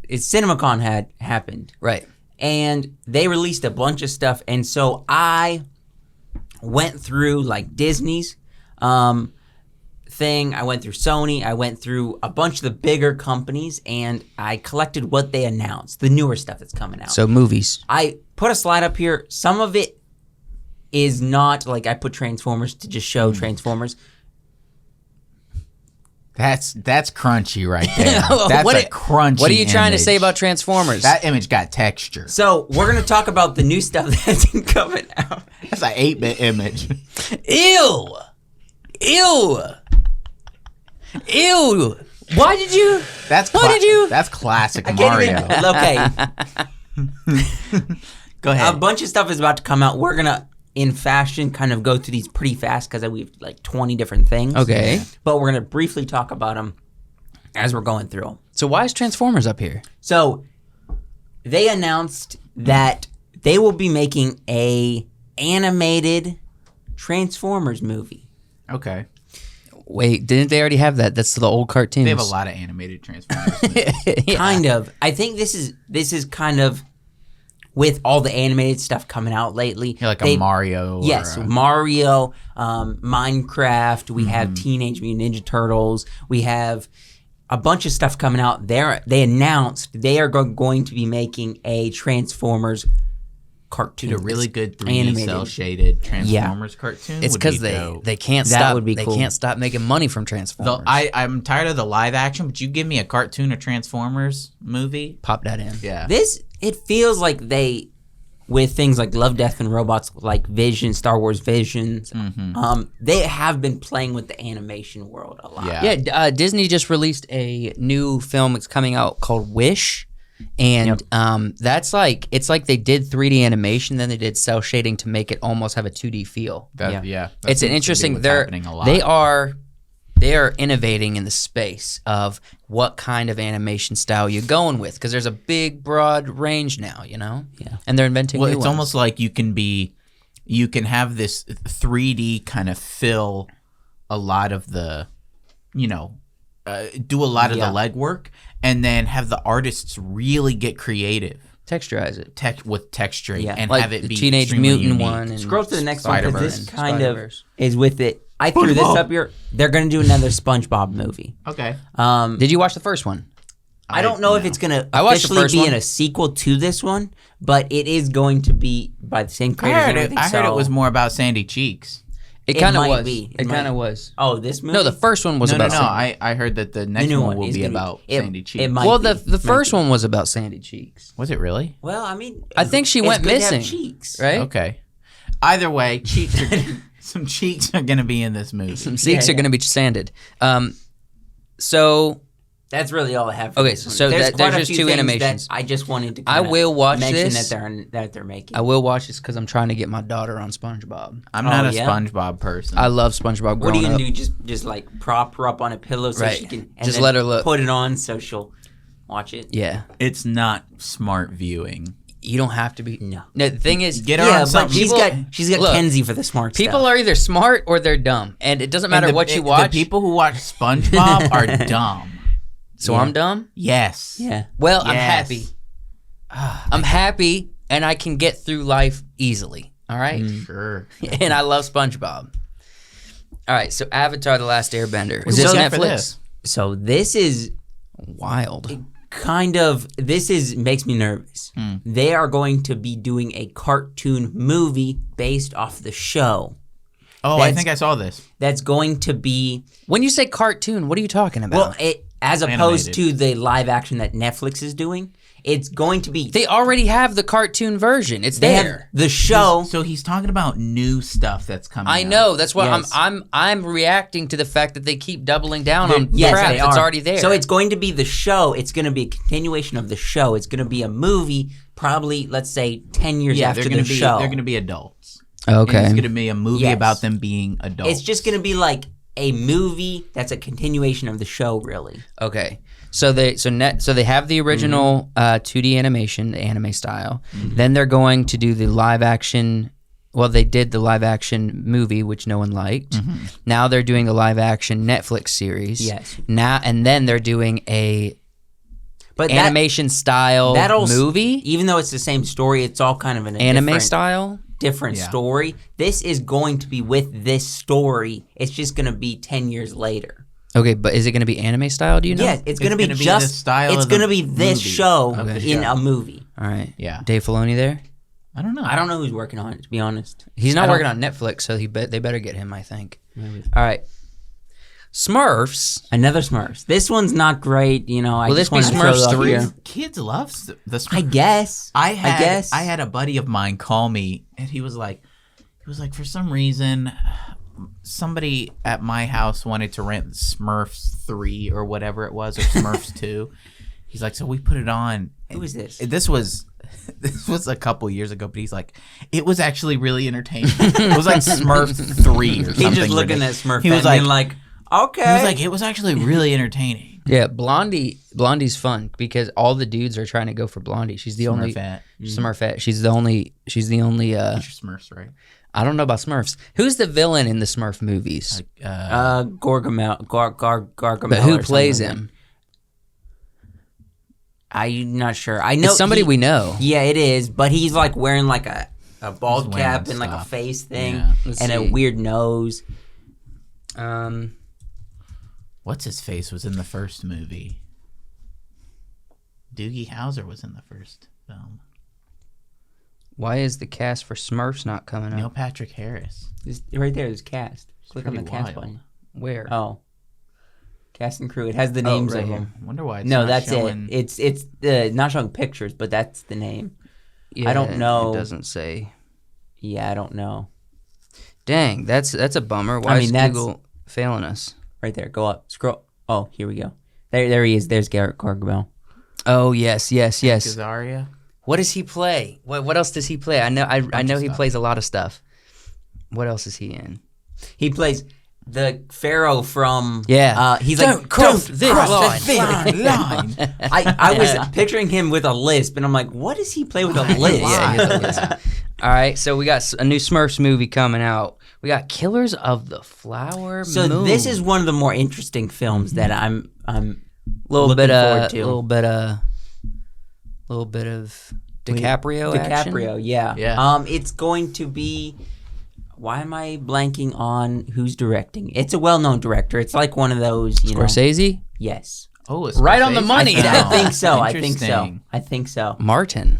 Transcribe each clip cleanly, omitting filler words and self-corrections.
CinemaCon had happened. Right. And they released a bunch of stuff. And so I went through like Disney's thing. I went through Sony. I went through a bunch of the bigger companies, and I collected what they announced, the newer stuff that's coming out. So movies. I put a slide up here. Some of it is not like I put Transformers to just show Transformers. That's crunchy right there. That's a crunchy What are you trying to image. say about Transformers? That image got texture. So we're going to talk about the new stuff that's coming out. That's an 8-bit image. Ew. Ew. Ew. Why did you? That's That's classic Mario. Okay. Go ahead. A bunch of stuff is about to come out. We're going to, in fashion, kind of go through these pretty fast because we have like 20 different things. Okay. But we're going to briefly talk about them as we're going through them. So why is Transformers up here? So they announced that they will be making a animated Transformers movie. Okay. Wait, didn't they already have that? That's the old cartoons. They have a lot of animated Transformers movies. Yeah. Kind of. I think this is kind of with all the animated stuff coming out lately. You're like a Mario. Yes, Mario, Minecraft. We have Teenage Mutant Ninja Turtles. We have a bunch of stuff coming out. They announced they are going to be making a Transformers cartoon. Dude, a really good 3D cel-shaded Transformers cartoon. It's because they can't stop. They can't stop making money from Transformers. I'm tired of the live action, but you give me a cartoon or Transformers movie, pop that in. Yeah. It feels like they, with things like Love, Death, and Robots, like Vision, Star Wars Visions, they have been playing with the animation world a lot. Yeah, Disney just released a new film. It's coming out called Wish. And that's like, it's like they did 3D animation, then they did cel shading to make it almost have a 2D feel. It's an interesting. They are innovating in the space of what kind of animation style you're going with, because there's a big, broad range now, you know. Yeah, and they're inventing. Well, new it's ones. almost like you can have this 3D kind of fill a lot of the, do a lot of the legwork, and then have the artists really get creative. Texturize it. With texturing and like have it the be Teenage Mutant unique. one. And Scroll to the next one, because this kind of Spider-Verse. is with it. I threw this up here. They're going to do another SpongeBob movie. Okay. Did you watch the first one? I don't know if it's going to officially be in a sequel to this one, but it is going to be by the same creators. I heard it was more about Sandy Cheeks. It kind of might was. be. It kind of was. Oh, this movie? No, the first one was about. I heard that the next new one will is be gonna about it- Sandy Cheeks. it might Well, be. the first one was about Sandy Cheeks. Was it really? Well, I mean, I think she it's went good to have missing. cheeks. Right? Okay. Either way, some cheeks are going to be in this movie. Some cheeks are going to be sanded. So That's really all I have. For Okay, this one. so there's there's quite a just few two things animations. that I just wanted to. I will watch mention this. that they're making. I will watch this because I'm trying to get my daughter on SpongeBob. I'm not a yeah? SpongeBob person. I love SpongeBob. What are you growing gonna up. do? Just like prop her up on a pillow so Right. she can Just then let her look. Put it on so she'll watch it. Yeah, It's not smart viewing. you don't have to be. No. The thing is, Get her Yeah, on but something. she's got Look, Kenzie for the smart people stuff. are either smart or they're dumb, and it doesn't matter what you watch. The people who watch SpongeBob are dumb. So Yeah. I'm dumb. Yes. Yeah. Well, I'm Yes. happy. I'm happy, and I can get through life easily. All right, Sure. and I love SpongeBob. All right, so Avatar: The Last Airbender. Is Who's this up for Netflix? this? So this is Wild. makes me nervous. They are going to be doing a cartoon movie based off the show. Oh, I think I saw this. That's going to be When you say cartoon, what are you talking about? well, as opposed Animated. to the live action that Netflix is doing. It's going to be They already have the cartoon version. It's they have there. the show. So he's talking about new stuff that's coming I out. know. That's why Yes. I'm reacting to the fact that they keep doubling down on Yes, crap they that's are. already there. So it's going to be the show. It's going to be a continuation of the show. It's going to be a movie, probably let's say 10 years Yeah, after they're gonna the be show. they're gonna be adults. okay. And it's gonna be a movie Yes. about them being adults. It's just going to be like a movie that's a continuation of the show, really. Okay. So they have the original 2D animation, the anime style. Then they're going to do the live action. Well, they did the live action movie, which no one liked. Now they're doing the live action Netflix series. Yes. Now and then they're doing a But animation style movie, even though it's the same story, it's all kind of an anime style. different story. This is going to be with this story. It's just going to be 10 years later. Okay, but is it going to be anime style? Do you know? Yeah, it's going to be just. It's going to be this show in a movie. All right. Yeah. Dave Filoni there? I don't know. I don't know who's working on it, to be honest. He's not working on Netflix, so they better get him, I think. Maybe. All right. Smurfs. Another Smurfs. This one's not great, you know. Will this be Smurfs 3? Kids love the Smurfs. I guess. I had a buddy of mine call me, and he was like, for some reason, somebody at my house wanted to rent Smurfs 3 or whatever it was, or Smurfs 2. He's like, so we put it on. Who is this? This was a couple years ago, but he's like, it was actually really entertaining. It was like Smurfs 3 or something. He's just looking at Smurf. He was like, okay. He was like, it was actually really entertaining. Yeah, Blondie's fun because all the dudes are trying to go for Blondie. She's the only Smurfette. She's the only Smurfs, right? I don't know about Smurfs. Who's the villain in the Smurf movies? Gargamel. Gargamel. But who plays him? I'm not sure. I know it's somebody we know. Yeah, it is. But he's like wearing like a bald cap and like a face thing and a weird nose. What's his face was in the first movie. Doogie Howser was in the first film. Why is the cast for Smurfs not coming up? Neil Patrick Harris. Right there, there's cast. Click on the cast button. Where? Oh. Cast and crew. It has the names right of here. them. Wonder why it's no, not that's showing... it. It's not showing pictures, but that's the name. Yeah, I don't know. It doesn't say. Yeah, I don't know. Dang, that's a bummer. Why is Google failing us? Right there. Go up. Scroll. Oh, here we go. There he is. There's Garrett Gargamel. Oh, yes. Azaria. What does he play? What else does he play? I know he plays a lot of stuff. What else is he in? He plays the Pharaoh from he's don't like cross don't this cross line. line. I was picturing him with a lisp, and I'm like, what does he play with a lisp? Yeah, he has a lisp. All right, so we got a new Smurfs movie coming out. We got Killers of the Flower Moon. So this is one of the more interesting films that I'm little looking bit forward to. Little bit of DiCaprio action. DiCaprio, yeah. It's going to be. Why am I blanking on who's directing? It's a well-known director. It's like one of those, you know. Scorsese? Yes. Oh, it's right on the money. I think so. Martin.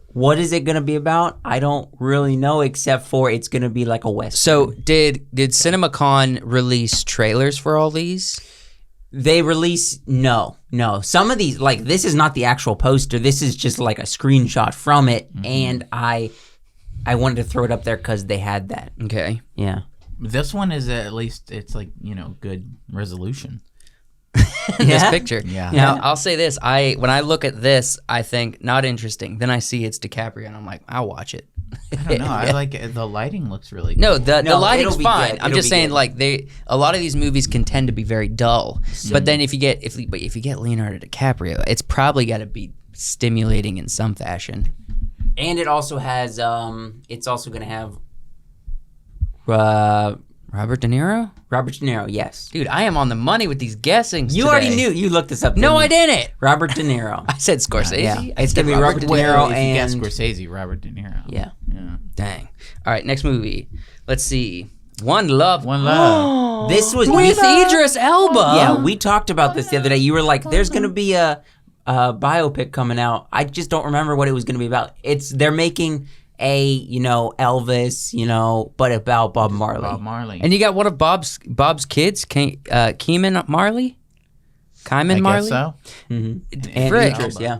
What is it going to be about? I don't really know, except for it's going to be like a Western. So did CinemaCon release trailers for all these? They release no. Some of these, like, this is not the actual poster. This is just like a screenshot from it, and I wanted to throw it up there because they had that. Okay. Yeah. This one is at least, it's like, good resolution. This picture. Yeah. Now, I'll say this. When I look at this, I think, not interesting. Then I see it's DiCaprio, and I'm like, I'll watch it. I don't know. I like it. The lighting looks really good. No, the lighting's it'll be fine. good. I'm It'll just be saying, good. like, a lot of these movies can tend to be very dull. But then if you get Leonardo DiCaprio, it's probably got to be stimulating in some fashion. And it also has, it's also going to have Robert De Niro? Robert De Niro, yes. Dude, I am on the money with these guessings You today. already knew. You looked this up. No, I didn't didn't. Robert De Niro. I said Scorsese. Yeah. It's going to be Robert De Well, Niro if you guess and... Scorsese, Robert De Niro. Yeah. Dang. All right, next movie. Let's see. One Love. One Love. This was... With Idris Elba. Yeah, we talked about this the other day. You were like, there's going to be a biopic coming out. I just don't remember what it was going to be about. They're making a, Elvis, but about Bob Marley. Bob Marley. And you got one of Bob's kids, Keiman Marley? Keiman I Marley? guess so. Mm-hmm. And Frick. Idris, yeah.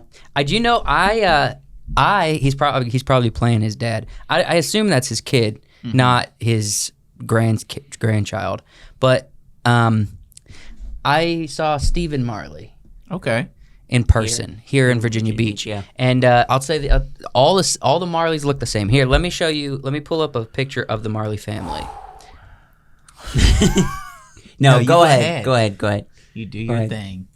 He's probably playing his dad. I assume that's his kid, not his grandchild. But I saw Stephen Marley Okay. in person here in Virginia Beach. Yeah. And I'll say all the Marleys look the same. Here, let me show you. Let me pull up a picture of the Marley family. No, you go ahead. Go ahead. You do your thing.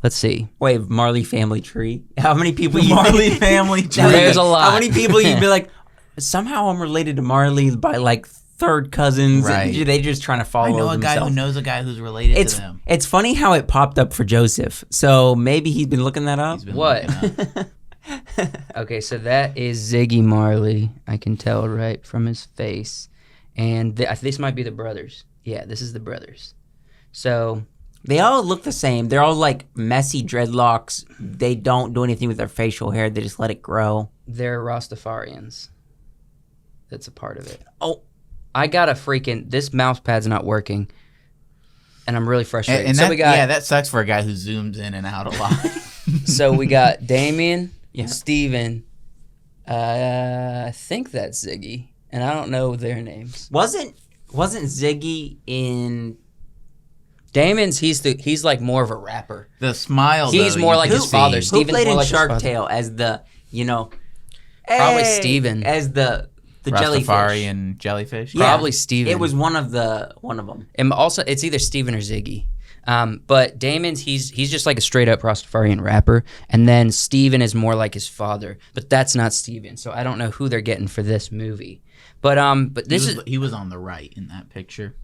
Let's see. Wait, Marley family tree? How many people Marley family tree. There's a lot. How many people you'd be like, somehow I'm related to Marley by like third cousins. Right. And they're just trying to follow I know a guy themselves. who knows a guy who's related to them. It's funny how it popped up for Joseph. So maybe he's been looking that up. He's been What? looking up. Okay, so that is Ziggy Marley. I can tell right from his face. And this might be the brothers. Yeah, this is the brothers. So They all look the same. They're all like messy dreadlocks. They don't do anything with their facial hair. They just let it grow. they're Rastafarians. That's a part of it. Oh, I got a freaking... This mouse pad's not working. And I'm really frustrated. And so that, we got... that sucks for a guy who zooms in and out a lot. So we got Damien, Yeah. Steven, I think that's Ziggy, and I don't know their names. wasn't Ziggy in? Damon's he's like more of a rapper. The smile. He's though, more you like can his see. father. Who Steven's played more in like his Shark father. Tale as the Probably hey, Steven. as the jellyfish? Rastafarian jellyfish. Yeah. Probably Steven. It was one of them. And also, it's either Steven or Ziggy. But Damon's he's just like a straight up Rastafarian rapper, and then Steven is more like his father. But that's not Steven, so I don't know who they're getting for this movie. But He was on the right in that picture.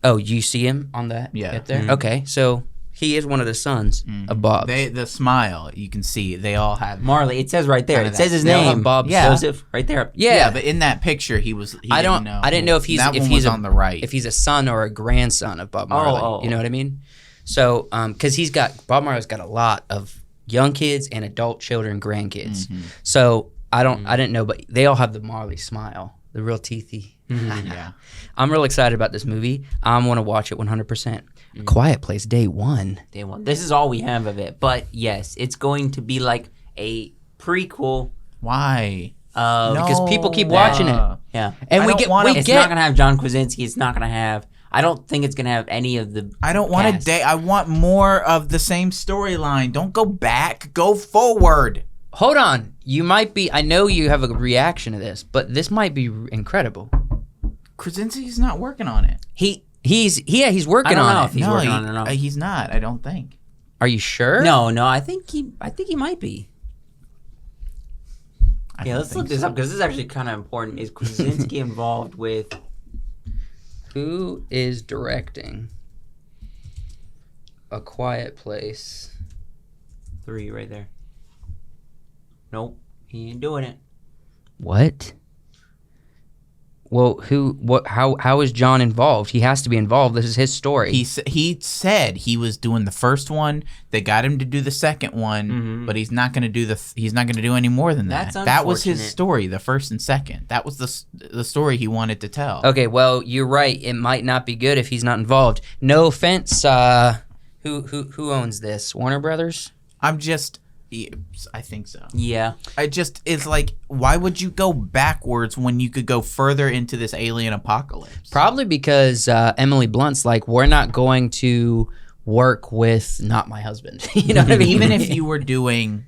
Oh, you see him on that? Yeah. Right there. Mhm. Okay, so he is one of the sons of Bob. The smile, you can see they all have. Marley. It says right there. Kinda It says his They all have name. Bob's Joseph. Right there. yeah, but in that picture, he I didn't know. didn't know if he's that if one he's was a, on the right. if he's a son or a grandson of Bob Marley. oh. You know what I mean? So, because Bob Marley's got a lot of young kids and adult children, grandkids. Mm-hmm. So I didn't know, but they all have the Marley smile, the real teethy. yeah. I'm real excited about this movie. I want to watch it 100%. Quiet Place Day 1. Day one. This is all we have of it. But yes, it's going to be like a prequel Why? of Because people keep watching it. yeah. And I we don't get wanna- we It's get not gonna have John Krasinski. It's not gonna have. I don't think it's gonna have any of the. I don't want a cast. day. I want more of the same storyline. Don't go back. Go forward. Hold on. You might be I know you have a reaction to this, but this might be incredible. Krasinski's not working on it. He's I working don't know on if it. he's working on it or not. He's not. I don't think. Are you sure? No. I think he might be. I Yeah, don't let's look think this so. up because this is actually kind of important. Is Krasinski involved with? Who is directing A Quiet Place? 3 right there. Nope, he ain't doing it. What? Well, how is John involved? He has to be involved. This is his story. He said he was doing the first one. They got him to do the second one, but he's not going to do he's not going to do any more than that. That's That was his unfortunate. story, the first and second. That was the story he wanted to tell. Okay, well, you're right. It might not be good if he's not involved. No offense. Who owns this? Warner Brothers? I think so. Yeah, It's like, why would you go backwards when you could go further into this alien apocalypse? Probably because Emily Blunt's like, we're not going to work with not my husband. You know what I mean? Even if you were doing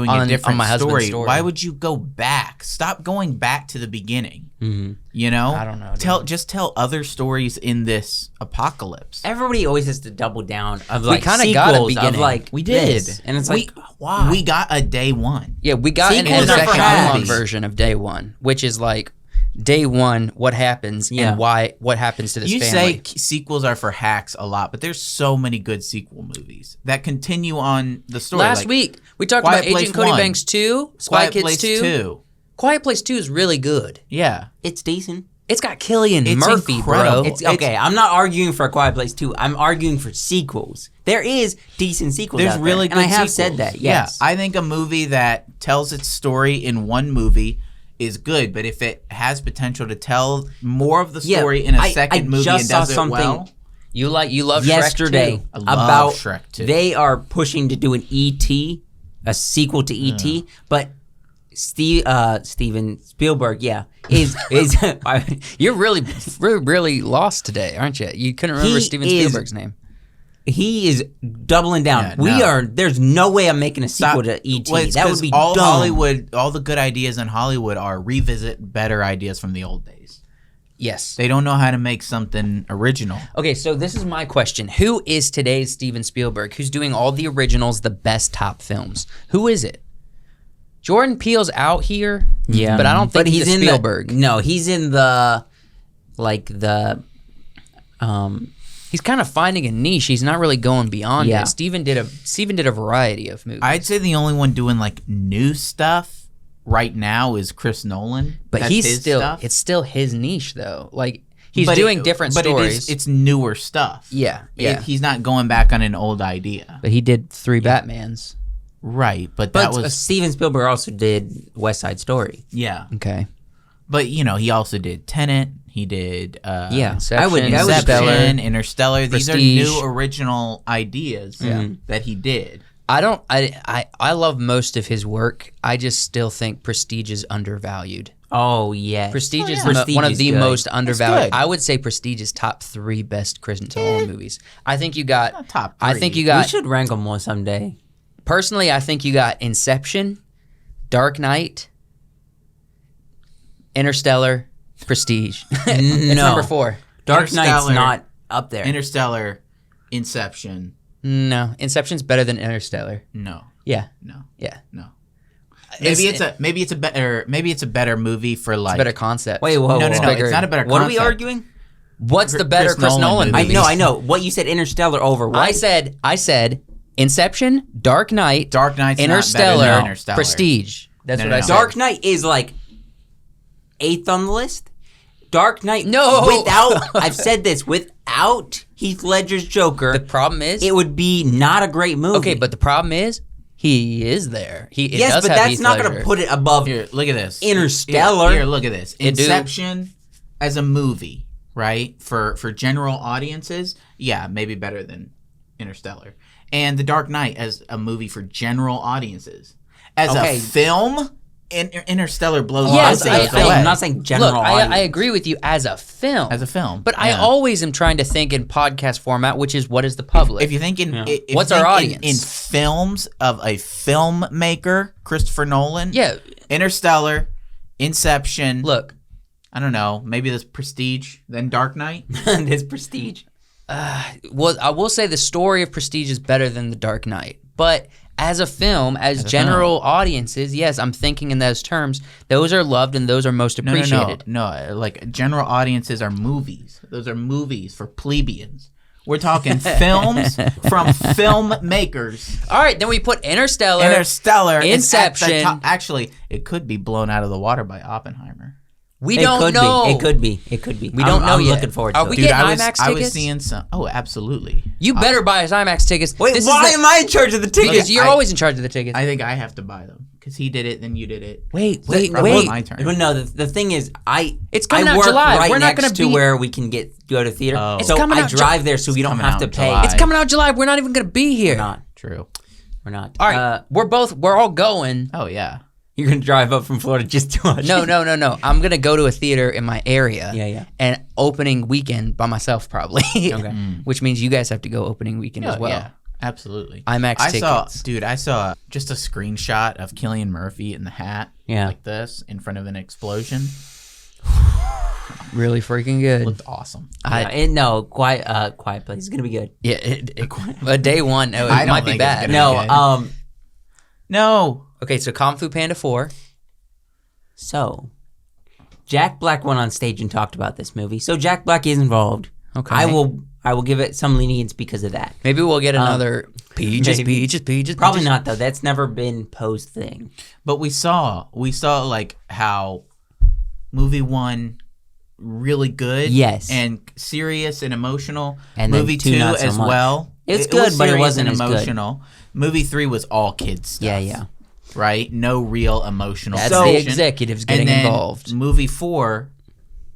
a On different My Husband's story, why would you go back? Stop going back to the beginning. You know, I don't know, Just tell other stories in this apocalypse. everybody always has to double down of like kinda got a sequels of beginning. like We did, this. And it's like why we got a day one. Yeah, we got an Sequels are for second hacks. version of Day One, which is like Day One, what happens Yeah. and what happens to this You family. say sequels are for hacks a lot, but there's so many good sequel movies that continue on the story. Last like week we talked Quiet about Agent Place Cody 1, Banks 2, Spy Quiet Kids Place 2. Quiet Place 2 is really good. Yeah, it's decent. It's got Cillian It's Murphy, incredible. bro. It's okay. I'm not arguing for A Quiet Place 2. I'm arguing for sequels. There is decent sequels. there's out really there, good and I have sequels. said that. Yes, Yeah, I think a movie that tells its story in one movie is good, but if it has potential to tell more of the story in a second movie just and saw does it something well, you love yesterday Shrek 2. I love about Shrek 2. they are pushing to do an E.T., a sequel to E.T., but Steven Spielberg, is You're really lost today, aren't you? You couldn't remember He Steven is- Spielberg's name. he is doubling down. Yeah, no. There's no way I'm making a sequel to E.T. Well, it's that would 'cause be all dumb. Hollywood, all the good ideas in Hollywood are revisit better ideas from the old days. Yes. They don't know how to make something original. Okay, so this is my question. Who is today's Steven Spielberg? Who's doing all the originals, the best top films? Who is it? Jordan Peele's out here. Yeah, But I don't think but he's in Spielberg. No, he's in the like the He's kind of finding a niche. He's not really going beyond Yeah. it. Steven did a variety of movies. I'd say the only one doing like new stuff right now is Chris Nolan. but That's he's his still stuff. it's still his niche though. Like he's But doing different but stories. it's newer stuff. yeah. He's not going back on an old idea. But he did 3 Batmans. Right, but but that was Steven Spielberg also did West Side Story. yeah. Okay. But you know, he also did Tenet. He did Yeah, Inception, I would. Inception, Interstellar. These are Prestige. new original ideas that he did. I love most of his work. I just still think Prestige is undervalued. Oh yeah, Prestige is Prestige one of is the good. most undervalued. good. I would say Prestige is top 3 best Christopher Nolan movies. I think you got Not top I 3. think you We got should rank them more someday. personally I think you got Inception, Dark Knight, Interstellar, Prestige. It's No. number 4. Dark Knight's Interstellar. not up there. Interstellar, Inception. No, Inception's better than Interstellar. No, Yeah. no, Yeah. no. Maybe it's a better movie for It's like a better concept. Wait, whoa, no, whoa, no, whoa. no. bigger. It's not a better. What are we concept. arguing? What's the better Chris Chris Nolan Nolan movie. movie? I know. What you said, Interstellar over what? I said Inception, Dark Knight, Dark Knight's Interstellar, not better than Interstellar. Prestige. That's No, what no, I no. said. Dark Knight is like 8th on the list. Dark Knight. No. Without, I've said this, without Heath Ledger's Joker, The problem is, it would be not a great movie. okay, but the problem is, he is there. It yes, does but have that's Heath not going to Ledger. put it above. Here, look at this. Interstellar. Here, look at this. It do. Inception as a movie, right? For general audiences, yeah, maybe better than Interstellar. And The Dark Knight as a movie for general audiences. As Okay. a film, Interstellar blows Yes, both I- those I- away. I'm not saying general Look, audience. I agree with you as a film. As a film. But I yeah. always am trying to think in podcast format, which is what is the public? If you think in, if What's you our think audience? in films of a filmmaker, Christopher Nolan, yeah, Interstellar, Inception, look, I don't know, maybe this Prestige, then Dark Knight. This Prestige. well, I will say the story of Prestige is better than The Dark Knight. But as a film, as general audiences, yes, I'm thinking in those terms. Those are loved and those are most appreciated. No, like general audiences are movies. Those are movies for plebeians. We're talking films from filmmakers. All right, then we put Interstellar. Interstellar, is at the Inception. top. Actually, it could be blown out of the water by Oppenheimer. We It don't could know. be. It could be. It could be. We don't know I'm yet. looking forward to Are it. we Dude, getting I was IMAX I was tickets? seeing some. Oh, absolutely. You better buy us IMAX tickets. Wait, This is why the- am I in charge of the tickets? Because you're I- always in charge of the tickets. I think I have to buy them because he did it, then you did it. wait. probably my turn. But no, the thing is, It's coming I out work July. right We're not next gonna to be- where we can go to theater. Oh. It's So coming I out drive there so we don't coming have out to in pay. July. It's coming out July. We're not even going to be here. We're not. True. We're not. All right, we're all going. Oh yeah. You're gonna drive up from Florida just to watch. No. I'm going to go to a theater in my area. Yeah. And opening weekend by myself probably. Okay. Which means you guys have to go opening weekend as well. Yeah, absolutely. IMAX I saw just a screenshot of Cillian Murphy in the hat, Yeah. like this, in front of an explosion. Really freaking good. Looked awesome. Quiet Place is gonna be good. But day one, it I don't might be think it's bad. gonna- No. No. Okay, so Kung Fu Panda 4. So, Jack Black went on stage and talked about this movie. So Jack Black is involved. Okay. I will give it some lenience because of that. Maybe we'll get another Peaches. Probably not though. That's never been Poe's thing. But we saw like how movie one really good, Yes. and serious and emotional. And then movie two two not so as much. well. It's was good, but it serious wasn't and as good. emotional. Movie 3 was all kids stuff. Yeah. Right? No real emotional. That's connection. the executives getting and then involved. Movie 4,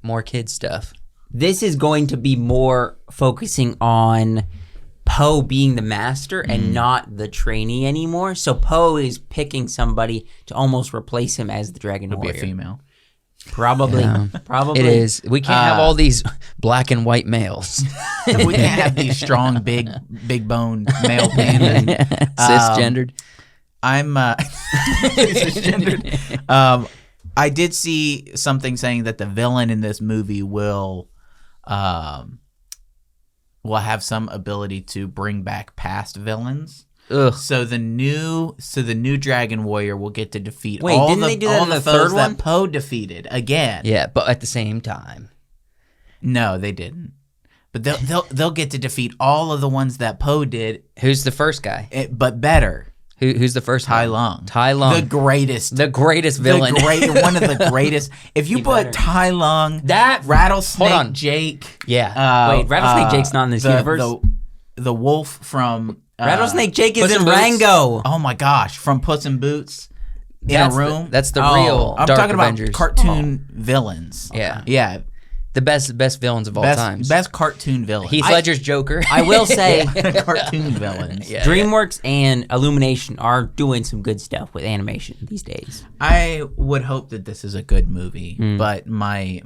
More kid stuff. This is going to be more focusing on Poe being the master and not the trainee anymore. So Poe is picking somebody to almost replace him as the Dragon will be Warrior. a female. Probably. Yeah. Probably. It is. We can't have all these black and white males. We can't have these strong, big boned male pandas. Cisgendered. I'm cisgendered. I did see something saying that the villain in this movie will have some ability to bring back past villains. Ugh. So the new Dragon Warrior will get to defeat Wait, all didn't the they do that all in the the third foes one? that Poe defeated again. Yeah, but at the same time. No, they didn't. But they'll get to defeat all of the ones that Poe did, Who's the first guy? but better. Who's the first Tai one? Lung. Tai Lung. The greatest villain. One of the greatest. If you put Tai Lung, That- Rattlesnake hold on. Jake. Yeah. Wait, Rattlesnake Jake's not in this universe? The wolf from Rattlesnake Jake is Puss in in Boots? Rango. Oh my gosh, from Puss in Boots. That's in a room. that's the Oh, real I'm Dark talking Avengers. about cartoon villains. Yeah. Yeah. The best villains of all times. Best cartoon villains. Heath Ledger's Joker. I will say, cartoon villains. Yeah. DreamWorks and Illumination are doing some good stuff with animation these days. I would hope that this is a good movie, but my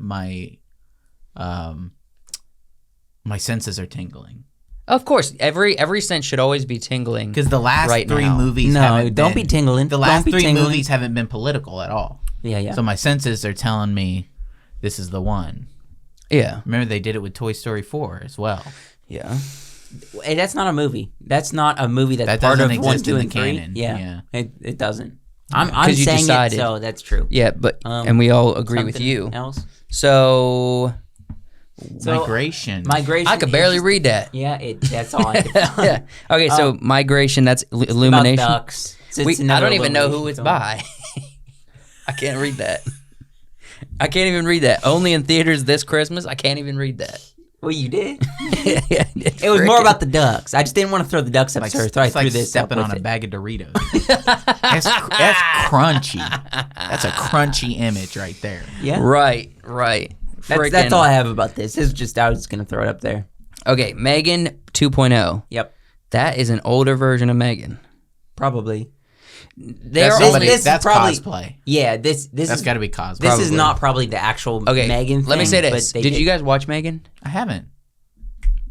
senses are tingling Of course, every sense should always be tingling. because the last Right three now. movies. No, haven't don't been, be tingling. The Don't last be three tingling. movies haven't been political at all. Yeah. So my senses are telling me this is the one. Yeah. Remember, they did it with Toy Story 4 as well. Yeah. Hey, that's not a movie. That's not a movie that's That part doesn't of 1, exist 2, in and the 3. canon. Yeah, Yeah. It doesn't. I'm 'Cause you saying decided. it, so that's true. Yeah, but and we all agree with Something you. Else? So Migration. Migration. I could barely read that. Yeah, that's all I could find. Yeah. Okay, so Migration, that's About Illumination. ducks. I don't even know who it's by. I can't read that. I can't even read that. Only in theaters this Christmas. I can't even read that. Well, you did. It It was more about the ducks. I just didn't want to throw the ducks up Like, there, so I it's threw like this up stepping with on a it. bag of Doritos. that's crunchy. That's a crunchy image right there. Yeah, Right. that's Frickin- all I have about this. This is just I was just gonna throw it up there. Okay, Megan 2.0. Yep, That is an older version of Megan. probably. They're That's, all- somebody, this is that's probably- cosplay. Yeah, this That's is got to be cosplay. this is probably. not probably the actual Okay, Megan thing. let me say this. but they Did you guys watch Megan? I haven't.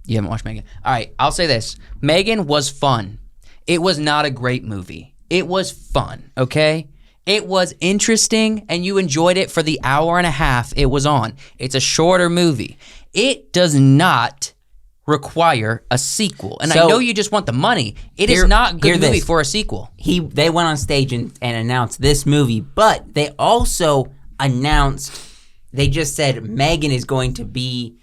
You haven't watched Megan. All right, I'll say this. Megan was fun. It was not a great movie. It was fun, okay? It was interesting, and you enjoyed it for the hour and a half it was on. It's a shorter movie. It does not require a sequel. And I So- know you just want the money. It is Hear- not a hear good movie this. for a sequel. They went on stage and announced this movie, but they also announced, they just said Megan is going to be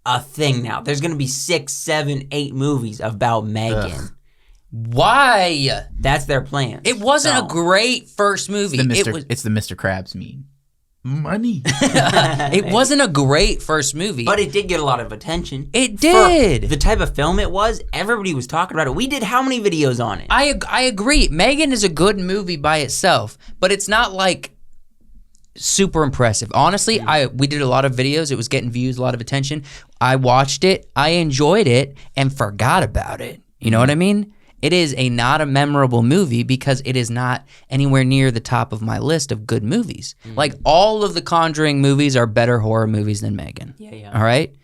a thing now. There's going to be 6, 7, 8 movies about Megan. Ugh. Why? That's their plan. It wasn't So- a great first movie. It's the Mr. Krabs meme. Money. It wasn't a great first movie. But it did get a lot of attention. It did. For the type of film it was, everybody was talking about it. We did how many videos on it? I agree. Megan is a good movie by itself, but it's not like super impressive. Honestly, we did a lot of videos. It was getting views, a lot of attention. I watched it, I enjoyed it, and forgot about it. You know what I mean? It is not a memorable movie because it is not anywhere near the top of my list of good movies. Like all of the Conjuring movies are better horror movies than Megan. Yeah. All right?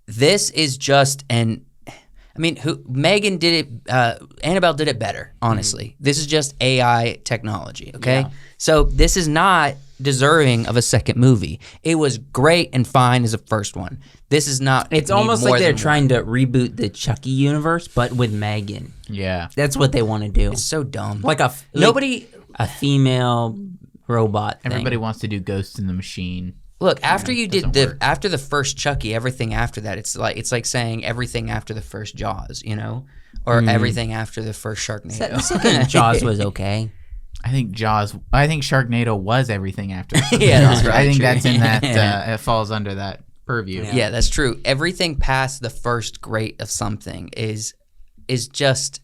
This is just Megan did it, Annabelle did it better, honestly. This is just AI technology, okay? Yeah. So this is not deserving of a second movie. It was great and fine as a first one. This is not. It's need almost more like they're than trying to reboot the Chucky universe, but with Megan. Yeah. That's what they want to do. It's so dumb. Like a female robot thing. Everybody wants to do Ghost in the Machine. Look, after you did doesn't work. after the first Chucky, everything after that, it's like saying everything after the first Jaws, you know, or everything after the first Sharknado. The second Jaws was okay. I think Sharknado was everything after. Yeah, that's right. I think True. that's in that. It falls under that purview. Yeah, that's true. Everything past the first great of something is just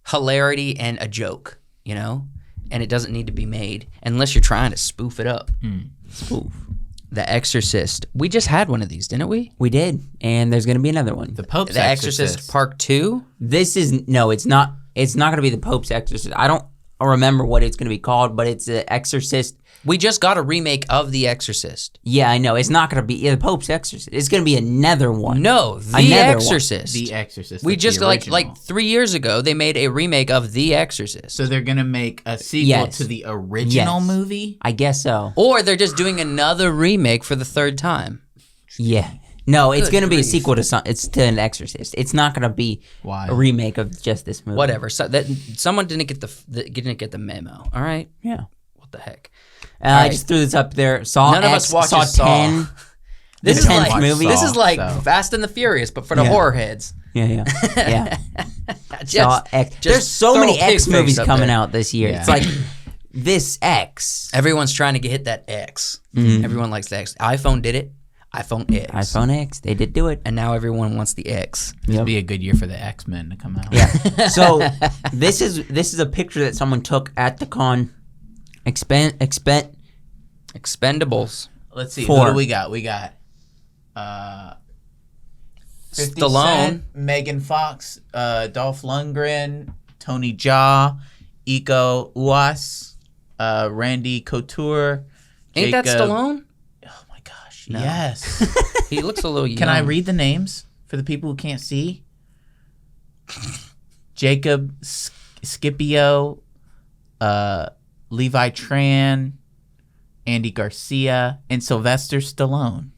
hilarity and a joke, you know? And it doesn't need to be made unless you're trying to spoof it up. Spoof. The Exorcist. We just had one of these, didn't we? We did, and there's going to be another one. The Pope's The Exorcist Part 2? This is no, it's not. It's not going to be the Pope's Exorcist. I don't remember what it's going to be called, but it's the Exorcist. We just got a remake of The Exorcist. Yeah, I know. It's not going to be the Pope's Exorcist. It's going to be another one. No, The Another one. Exorcist. The Exorcist. We that's just the like original. 3 years ago they made a remake of The Exorcist. So they're gonna make a sequel Yes. to the original Yes. movie. I guess so. Or they're just doing another remake for the third time. Yeah. No, it's Good going to be a grief. sequel to some. It's to an Exorcist. It's not going to be Why? a remake of just this movie. Whatever. So that someone didn't get the memo. All right. Yeah. What the heck? I just threw this up there. Saw None of X, us watches Saw Saw. 10. This is like movie. This is like so. Fast and the Furious, but for the Yeah. horror heads. Yeah. Just, X. just There's so throw many a pig X face movies up coming there. out this year. Yeah. It's like this X. Everyone's trying to hit that X. Everyone likes the X. iPhone did it. iPhone X. iPhone X. They did do it. And now everyone wants the X. This would be a good year for the X-Men to come out. Yeah. So this is a picture that someone took at the con. Expendables. Let's see. Four. Who do we got? We got 50 Stallone. Cent, Megan Fox, Dolph Lundgren, Tony Jaa, Iko Uwais, Randy Couture. Ain't that Jacob- Stallone? Oh my gosh. No. Yes. He looks a little young. Can I read the names for the people who can't see? Jacob Scipio, Levi Tran, Andy Garcia, and Sylvester Stallone.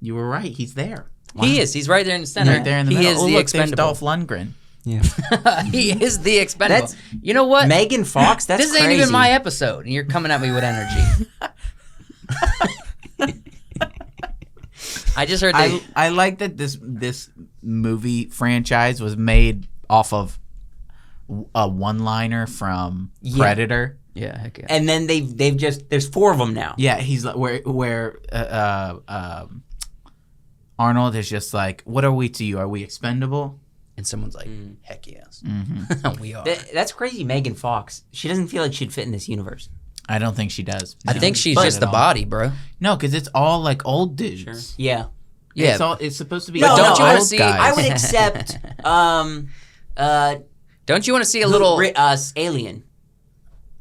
You were right. He's there. He is. He's right there in the center. Right there in the he middle. is Oh, the look, there's expendable. Dolph Lundgren. Yeah. He is the expendable. That's- You know what? Megan Fox. That's this crazy. ain't even my episode, and you're coming at me with energy. I just heard they, I like that this movie franchise was made off of a one-liner from Predator. yeah, heck yeah. And then they've just there's 4 of them now. Yeah, he's like where Arnold is just like, "What are we to you? Are we expendable?" And someone's like, heck yes. We are. That's crazy. Megan Fox. She doesn't feel like she'd fit in this universe. I don't think she does. I think she's But just the at all. body, bro. No, because it's all like old dudes. Yeah. Yeah. It's supposed to be. No, all don't you wanna old see- guys. I would accept Don't you want to see a little... Alien.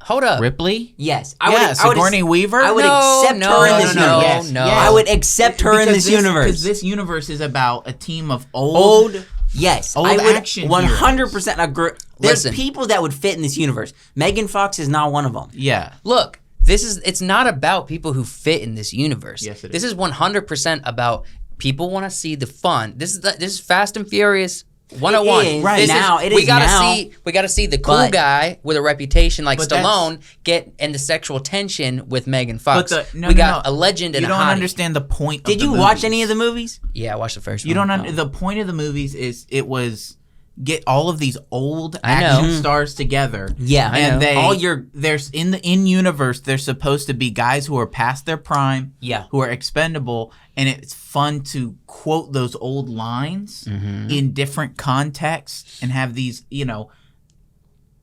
Hold up. Ripley? Yes. Sigourney Weaver? I would No, accept no, her in no, this no, universe. Yes, no. yes. I would accept her in this universe. Because this universe is about a team of old. Yes, Old I would action 100% agree. There's Listen. people that would fit in this universe. Megan Fox is not one of them. Yeah. Look, it's not about people who fit in this universe. Yes, it This is. is 100% about people want to see the fun. This is Fast and Furious 101. It is. Right. Now, it we is gotta now. we gotta see the cool But- guy with a reputation like But that's- Stallone get in the sexual tension with Megan Fox. no, we no, got no. a legend and You a don't hottie. understand the point Did of the you watch movies. any of the movies? Yeah, I watched the first You one. don't the point of the movies is it was get all of these old I know. action stars together. Yeah, I and know. they All your- there's in universe there's supposed to be guys who are past their prime, Yeah. who are expendable, and it's fun to quote those old lines in different contexts and have these,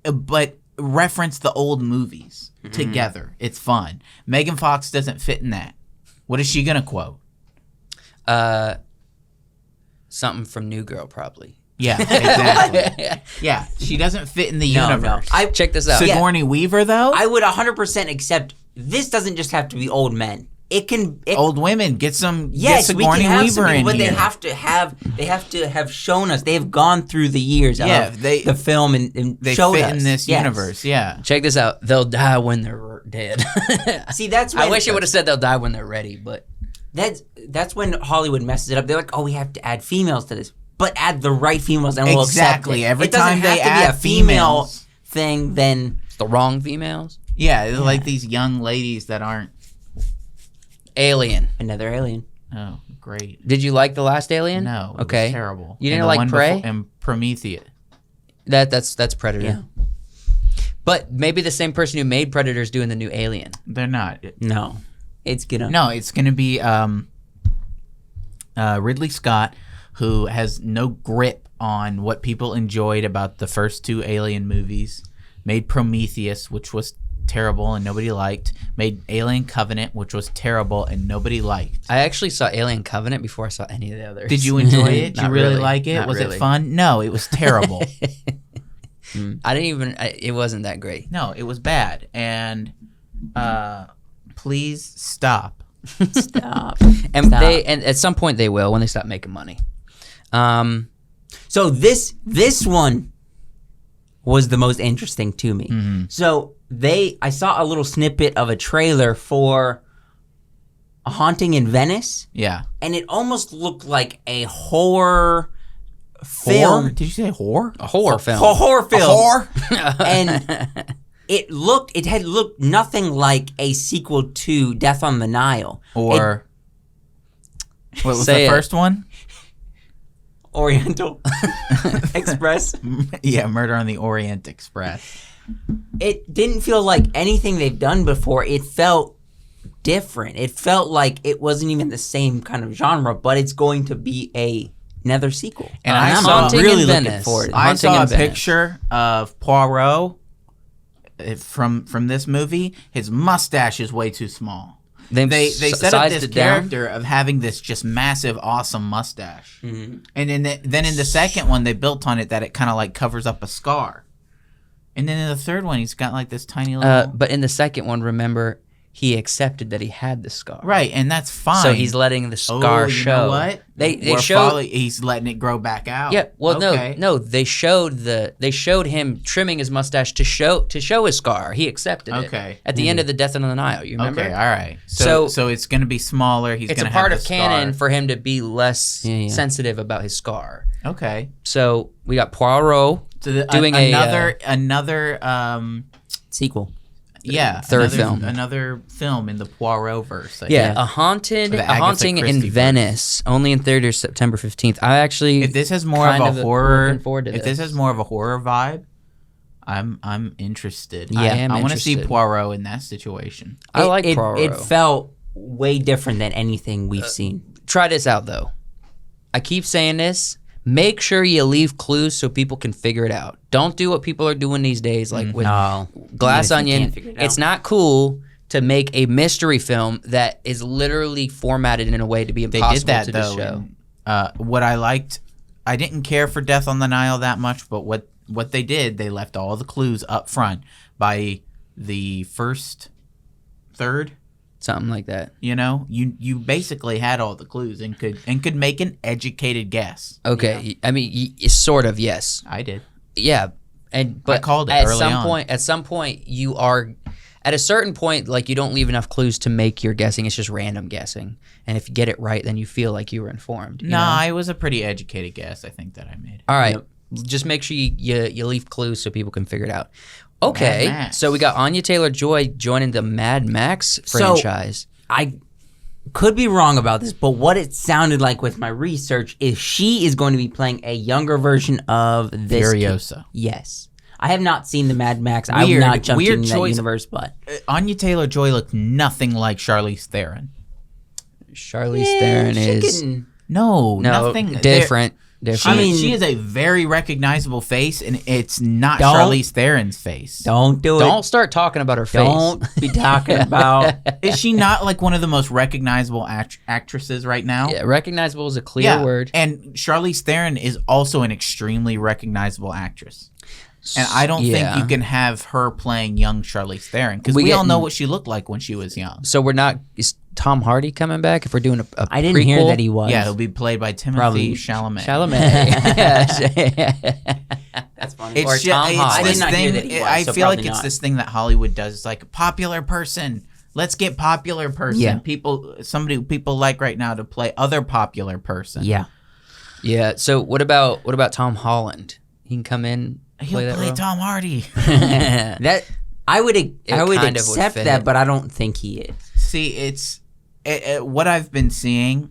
but reference the old movies together. It's fun. Megan Fox doesn't fit in that. What is she gonna quote? Something from New Girl, probably. Yeah, exactly. Yeah, she doesn't fit in the No, universe. no. Check this out. Sigourney Weaver, though? I would 100% accept. This doesn't just have to be old men. It can. Old women, get Yes, we Sigourney can have Weaver some people, in but here. they have to have shown us. They have gone through the years Yeah, of they- the film and They showed fit us. in this Yes. universe, yeah. Check this out. They'll die when they're dead. See, that's when, I wish it would have said they'll die when they're ready, but that's when Hollywood messes it up. They're like, oh, we have to add females to this, but add the right females and we'll Exactly. accept it. Every it doesn't time they have to add be a female females. thing. Then it's the wrong females. Yeah, they're like these young ladies that aren't. Alien. another alien. Oh, great. Did you like the last Alien? No, it Okay. was terrible. You didn't And the like one Prey? before- and Prometheus. That's Predator. Yeah. But maybe the same person who made Predator is doing the new Alien. They're not. No, it's gonna. No, it's going to be Ridley Scott, who has no grip on what people enjoyed about the first 2 Alien movies. Made Prometheus, which was terrible and nobody liked. Made Alien Covenant, which was terrible and nobody liked. I actually saw Alien Covenant before I saw any of the others. Did you enjoy it? Did you Not really really. like it? Not Was really. it fun? No, it was terrible. I didn't even. It wasn't that great. No, it was bad. And please stop. Stop. And Stop. and at some point they will when they stop making money. So this one was the most interesting to me. Mm-hmm. So I saw a little snippet of a trailer for A Haunting in Venice, Yeah. and it almost looked like a horror Whore? film. Did you say whore? A horror film. A horror film. Whore? And it had looked nothing like a sequel to Death on the Nile. Or What was Say the it. first one? Oriental Express. Yeah, Murder on the Orient Express. It didn't feel like anything they've done before. It felt different. It felt like it wasn't even the same kind of genre, but it's going to be another sequel. And I'm Haunting really in looking Venice. forward to it. I Haunting saw a in Venice. picture of Poirot from this movie. His mustache is way too small. They set up this character of having this just massive, awesome mustache, and then in the second one they built on it that it kind of like covers up a scar, and then in the third one he's got like this tiny little. But in the second one, remember, he accepted that he had the scar. Right, and that's fine. So he's letting the scar you show. know what? They We're showed. he's letting it grow back out. Yeah. Well, Okay. no. They showed him trimming his mustache to show his scar. He accepted it. Okay. At the end of the Death on the Nile, you remember? Okay, all right. So it's going to be smaller. He's It's going a to have part the of canon scar. for him to be less Yeah. sensitive about his scar. Okay. So we got Poirot So doing another Sequel. Third film. Another film in the Poirot verse. a Or haunting the Agatha in Christie verse. Venice, only in theaters September 15th. I actually If this has more of kind a horror, looking forward to if this has more of a horror vibe, I'm interested. Yeah, I am I want to see interested. Poirot in that situation. I like it, Poirot. It felt way different than anything we've seen. Try this out though. I keep saying this. Make sure you leave clues so people can figure it out. Don't do what people are doing these days, like with No. Glass Even if you Onion. can't figure it out. It's not cool to make a mystery film that is literally formatted in a way to be They impossible did that to though. show. What I liked, I didn't care for Death on the Nile that much, but what they did, they left all the clues up front by the first third. Something like that. You know, you basically had all the clues and could make an educated guess. Okay, I mean, sort of, yes. I did. Yeah, but called it at early some on. point. At some point, you are. At a certain point, like you don't leave enough clues to make your guessing. It's just random guessing, and if you get it right, then you feel like you were informed. You know? It was a pretty educated guess, I think, that I made. All right, Yep. just make sure you leave clues so people can figure it out. Okay, Mad Max. so we got Anya Taylor-Joy joining the Mad Max franchise. I could be wrong about this, but what it sounded like with my research is she is going to be playing a younger version of this. Furiosa. Yes. I have not seen the Mad Max. I have Weird- not jumped weird into that choice. universe, but Anya Taylor-Joy looked nothing like Charlize Theron. Charlize Theron she is can- No, no nothing different. She, I mean- she is a very recognizable face, and it's not Don't- Charlize Theron's face. Don't do it. Don't start talking about her face. Don't be talking about. Is she not like one of the most recognizable actresses right now? Yeah, recognizable is a clear word. And Charlize Theron is also an extremely recognizable actress. And I don't think you can have her playing young Charlize Theron because we all know what she looked like when she was young. So we're not. Is Tom Hardy coming back? If we're doing a I didn't hear prequel? that he was. Yeah, he'll be played by Timothy Probably Chalamet. That's funny. Or It's Tom just, Hardy. I this did not thing. hear that he was, I so feel like probably it's not. this thing that Hollywood does. It's like a popular person. Let's get popular person. Yeah. People like right now to play other popular person. Yeah. Yeah. So what about Tom Holland? He can come in. He'll that play role? Tom Hardy. That I would kind of would accept fit. that, but I don't think he is. See, it's what I've been seeing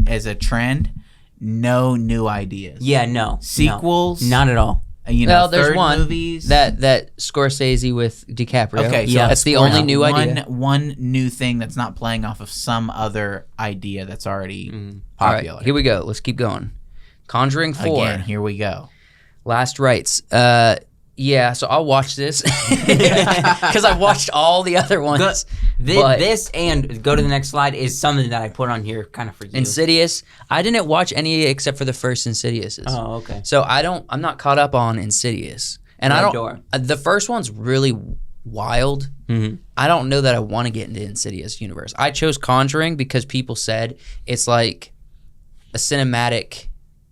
as a trend. No new ideas. Yeah, no. Sequels? No, not at all. You know, Well, there's third one movies. that Scorsese with DiCaprio. Okay, so Yeah. that's the one- only new idea. One new thing that's not playing off of some other idea that's already All popular. right, here we go. Let's keep going. Conjuring 4. Again, here we go. Last Rites. Yeah, so I'll watch this because I've watched all the other ones. But This and go to the next slide is something that I put on here kind of for you. Insidious, I didn't watch any except for the first Insidiouses. Oh, okay. So I'm not caught up on Insidious, and I Red don't. Door. The first one's really wild. Mhm. I don't know that I want to get into Insidious universe. I chose Conjuring because people said it's like a cinematic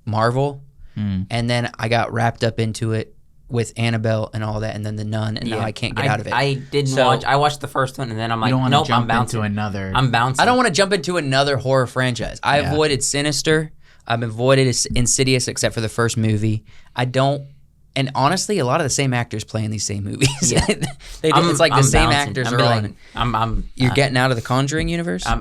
Marvel, and then I got wrapped up into it with Annabelle and all that, and then The Nun, and now I can't get out of it. I didn't So- watch. I watched the first one, and then I'm You like, don't want nope, to jump I'm bouncing. into another. I'm bouncing. I don't want to jump into another horror franchise. I Yeah. avoided Sinister. I've avoided Insidious except for the first movie. I don't, and honestly, a lot of the same actors play in these same movies. Yeah. It's like the I'm same bouncing. actors I'm are be on. like, I'm You're getting out of the Conjuring universe? I'm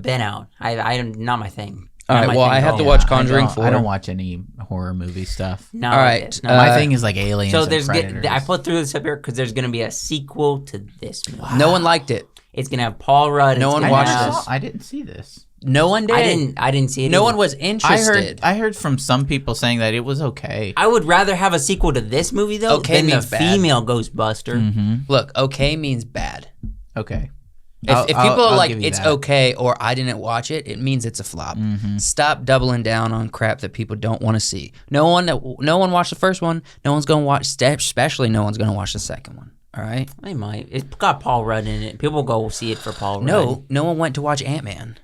been out. I'm not my thing. All right, well, I have to watch Conjuring 4. I don't watch any horror movie stuff. No. All right, no. My thing is like aliens. So and there's predators. I put through this up here because there's gonna be a sequel to this movie. No one liked it. It's gonna have Paul Rudd. No it's one gonna watched have- this. I didn't see this. No one did. I didn't see it. No either. one was interested. I heard from some people saying that it was okay. I would rather have a sequel to this movie though Okay than the means bad. female Ghostbuster. Mm-hmm. Look, okay means bad. Okay. If people are I'll like, give you it's that. okay, or I didn't watch it, it means it's a flop. Stop doubling down on crap that people don't want to see. No one watched the first one. No one's going to watch, especially no one's going to watch the second one. All right? They might. It's got Paul Rudd in it. People go see it for Paul Rudd. No one went to watch Ant-Man.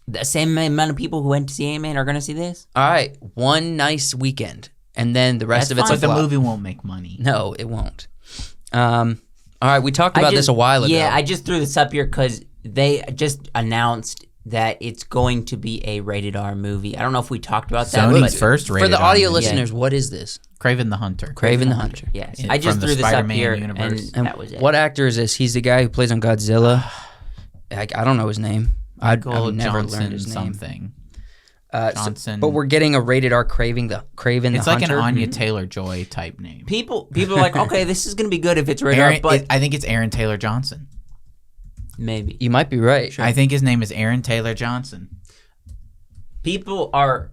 The same amount of people who went to see Ant-Man are going to see this? All right, one nice weekend, and then the rest That's of it's fine. a But the flop. movie won't make money. No, it won't. All right, we talked about this a while ago. Yeah, I just threw this up here because they just announced that it's going to be a rated R movie. I don't know if we talked about that. Sony's but first For rated the audio R movie. listeners, what is this? Craven the Hunter. Craven the Hunter. Yes, From I just the threw this up Spider-Man here, universe. and that was it. What actor is this? He's the guy who plays on Godzilla. I don't know his name. I've Michael never Johnson learned his name. something. So- Johnson. but we're getting a rated R Craven the It's like Hunter. an Anya Taylor-Joy type name. People are like, okay, this is going to be good if it's rated R, but I think it's Aaron Taylor Johnson. maybe. You might be right. I think his name is Aaron Taylor Johnson. People are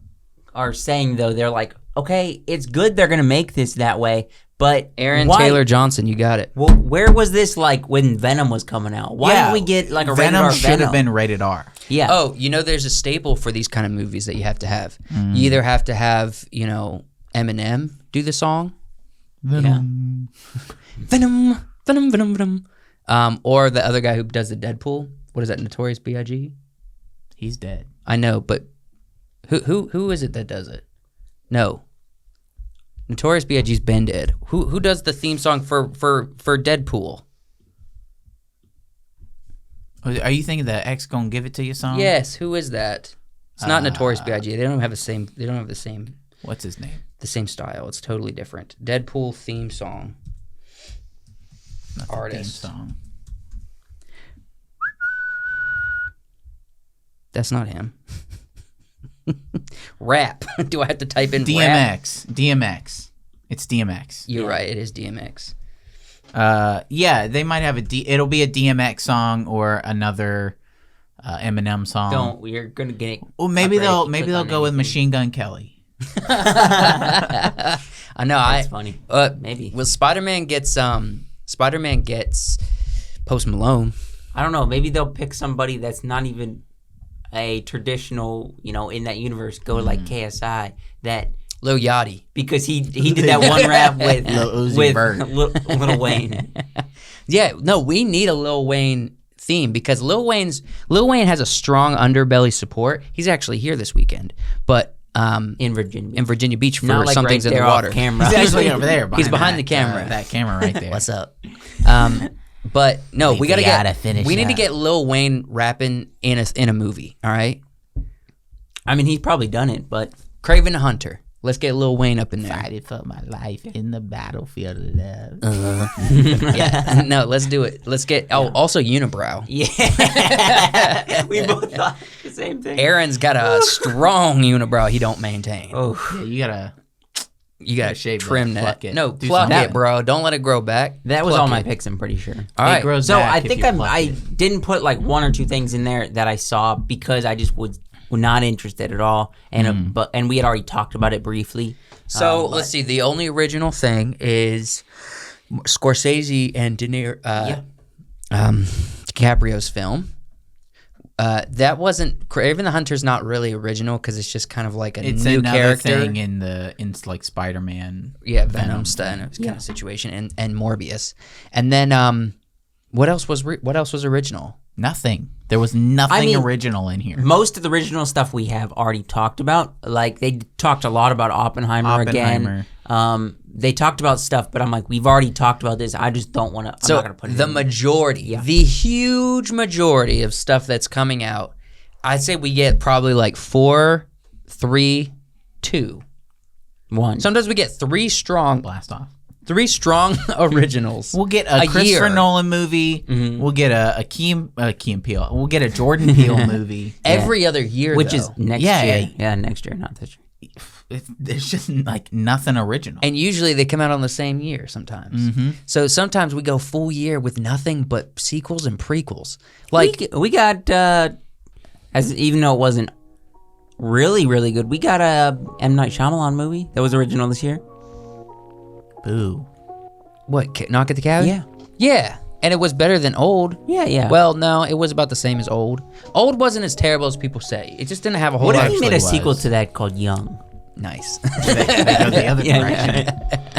saying though, they're like, okay, it's good they're gonna make this that way, but Aaron why- Taylor Johnson, you got it. Well, where was this like when Venom was coming out? Why didn't we get like a rated Venom R should Venom? have been rated R. Yeah. Oh, there's a staple for these kind of movies that you have to have. You either have to have, Eminem do the song. Venom. Venom, Venom, Venom, Venom. Or the other guy who does the Deadpool. What is that, Notorious B.I.G.? He's dead. I know, but who is it that does it? No. Notorious B.I.G.'s been dead. Who does the theme song for Deadpool? Are you thinking the X Gonna Give It To You song? Yes, who is that? It's not Notorious B.I.G. They don't have the same What's his name? the same style. It's totally different. Deadpool theme song. Not the Artist. theme song. That's not him. Rap. Do I have to type in rap? DMX. It's DMX. You're right. It is DMX. Yeah, they might have it'll be a DMX song or another Eminem song. We're gonna get. Well, maybe upgrade if you they'll click go on with anything. Machine Gun Kelly. I know. That's funny. Maybe. Well, Spider-Man gets Post Malone. I don't know. Maybe they'll pick somebody that's not even a traditional, in that universe. Go like KSI that. Lil Yachty. Because he did that one rap with Lil Uzi with Vert. Lil Wayne. Yeah, no, we need a Lil Wayne theme because Lil Wayne has a strong underbelly support. He's actually here this weekend, but In Virginia. in Virginia Beach for Not like Something's right in there the off Water. camera. He's actually over there. He's behind the camera. That camera right there. What's up? But no, we gotta finish we need to that. get Lil Wayne rapping in a movie. All right, I mean, he's probably done it, but Craven the Hunter. Let's get Lil Wayne up in there. Fighting for my life in the battlefield of love. Yeah, no, let's do it. Let's get. Oh, also Unibrow. yeah, we both thought the same thing. Aaron's got a strong unibrow he don't maintain. Oh, Yeah, you gotta. You gotta shave trim that, that. pluck it. No, Do pluck something. it, bro. Don't let it grow back. that was Pluck all my it. picks. I'm pretty sure. All It right. grows So back I if think you pluck I it. didn't put like one or two things in there that I saw because I just was not interested at all, and and we had already talked about it briefly. So But- let's see. The only original thing is Scorsese and DiCaprio's film. That wasn't Craven the Hunter's not really original because it's just kind of like a It's new another character. thing in like Spider-Man. Yeah, Venom style kind of situation, and Morbius, and then what else was original? Nothing. There was nothing I mean, original in here. Most of the original stuff we have already talked about. Like they talked a lot about Oppenheimer. Again. They talked about stuff, but I'm like, we've already talked about this. I just don't want to. I'm not gonna put it. the in. majority, the huge majority of stuff that's coming out, I'd say we get probably like 4, 3, 2. 1. Sometimes we get 3 strong. Blast off. 3 strong originals. We'll get a Christopher year. Nolan movie. We'll get a Key and Peele. We'll get a Jordan Peele movie. Every other year, Which though. is next Yeah, year. yeah. Yeah, next year, not this year. There's just like nothing original. And usually they come out on the same year sometimes. So sometimes we go full year with nothing but sequels and prequels. Like we got, as even though it wasn't really, really good, we got a M. Night Shyamalan movie that was original this year. Boo. what? Knock at the Cabin? Yeah. Yeah. And it was better than Old. Yeah. Well, no, it was about the same as Old. Old wasn't as terrible as people say. It just didn't have a whole what lot. if he made a actually sequel was. to that called Young? Nice. They go the other Yeah, direction. yeah.